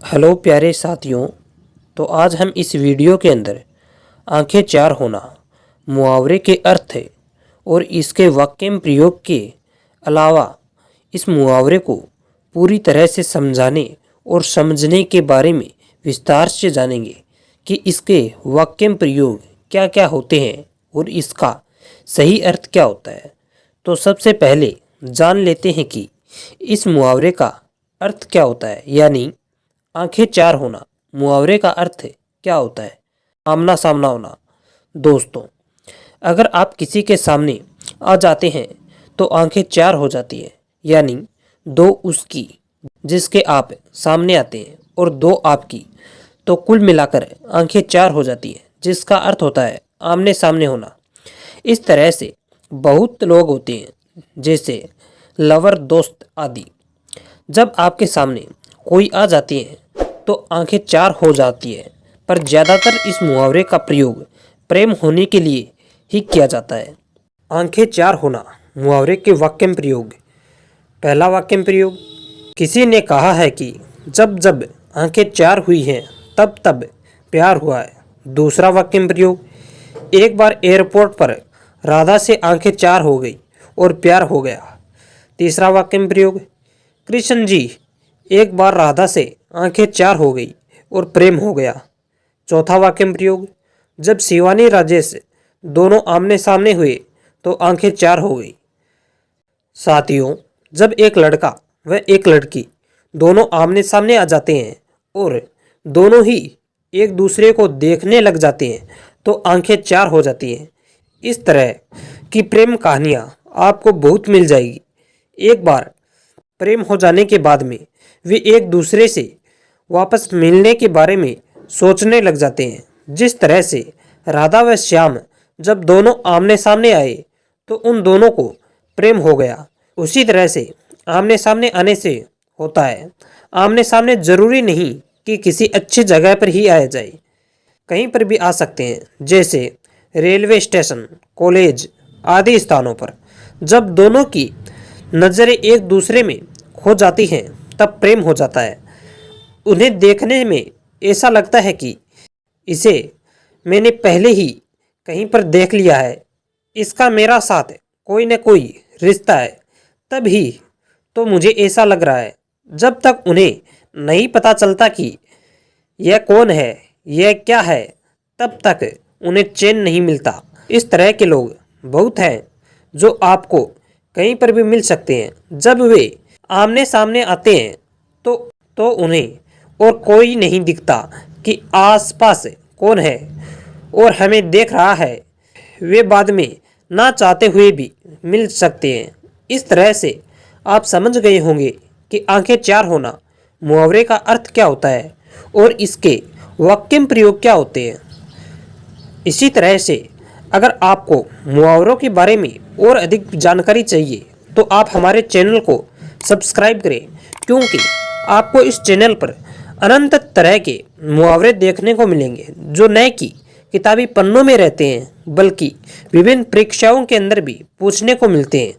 Hello प्यारे साथियों। तो आज हम इस वीडियो के अंदर आंखें चार होना मुहावरे के अर्थ और इसके वाक्य में प्रयोग के अलावा इस मुहावरे को पूरी तरह से समझाने और समझने के बारे में विस्तार से जानेंगे कि इसके वाक्य में प्रयोग क्या क्या होते हैं और इसका सही अर्थ क्या होता है। तो सबसे पहले जान लेते हैं कि इस मुहावरे का अर्थ क्या होता है, यानी आंखें चार होना मुहावरे का अर्थ क्या होता है। आमना सामना होना। दोस्तों, अगर आप किसी के सामने आ जाते हैं तो आंखें चार हो जाती है, यानी दो उसकी जिसके आप सामने आते हैं और दो आपकी, तो कुल मिलाकर आंखें चार हो जाती है, जिसका अर्थ होता है आमने सामने होना। इस तरह से बहुत लोग होते हैं, जैसे लवर, दोस्त आदि। जब आपके सामने कोई आ जाती है तो आंखें चार हो जाती है, पर ज़्यादातर इस मुहावरे का प्रयोग प्रेम होने के लिए ही किया जाता है। आंखें चार होना मुहावरे के वाक्य में प्रयोग। पहला वाक्य में प्रयोग, किसी ने कहा है कि जब जब आंखें चार हुई हैं तब तब प्यार हुआ है। दूसरा वाक्य में प्रयोग, एक बार एयरपोर्ट पर राधा से आंखें चार हो गई और प्यार हो गया। तीसरा वाक्य में प्रयोग, कृष्ण जी एक बार राधा से आंखें चार हो गई और प्रेम हो गया। चौथा वाक्य में प्रयोग, जब शिवानी राजेश दोनों आमने सामने हुए तो आंखें चार हो गई। साथियों, जब एक लड़का व एक लड़की दोनों आमने सामने आ जाते हैं और दोनों ही एक दूसरे को देखने लग जाते हैं तो आंखें चार हो जाती हैं। इस तरह की प्रेम कहानियाँ आपको बहुत मिल जाएगी। एक बार प्रेम हो जाने के बाद में वे एक दूसरे से वापस मिलने के बारे में सोचने लग जाते हैं। जिस तरह से राधा व श्याम जब दोनों आमने सामने आए तो उन दोनों को प्रेम हो गया, उसी तरह से आमने सामने आने से होता है। आमने सामने जरूरी नहीं कि किसी अच्छी जगह पर ही आया जाए, कहीं पर भी आ सकते हैं, जैसे रेलवे स्टेशन, कॉलेज आदि स्थानों पर। जब दोनों की नज़रें एक दूसरे में खो जाती हैं तब प्रेम हो जाता है। उन्हें देखने में ऐसा लगता है कि इसे मैंने पहले ही कहीं पर देख लिया है, इसका मेरा साथ कोई न कोई रिश्ता है, तभी तो मुझे ऐसा लग रहा है। जब तक उन्हें नहीं पता चलता कि यह कौन है, यह क्या है, तब तक उन्हें चैन नहीं मिलता। इस तरह के लोग बहुत हैं जो आपको कहीं पर भी मिल सकते हैं। जब वे आमने सामने आते हैं तो उन्हें और कोई नहीं दिखता कि आसपास कौन है और हमें देख रहा है। वे बाद में ना चाहते हुए भी मिल सकते हैं। इस तरह से आप समझ गए होंगे कि आंखें चार होना मुहावरे का अर्थ क्या होता है और इसके वाक्य में प्रयोग क्या होते हैं। इसी तरह से अगर आपको मुहावरों के बारे में और अधिक जानकारी चाहिए तो आप हमारे चैनल को सब्सक्राइब करें, क्योंकि आपको इस चैनल पर अनंत तरह के मुहावरे देखने को मिलेंगे, जो न कि किताबी पन्नों में रहते हैं बल्कि विभिन्न परीक्षाओं के अंदर भी पूछने को मिलते हैं।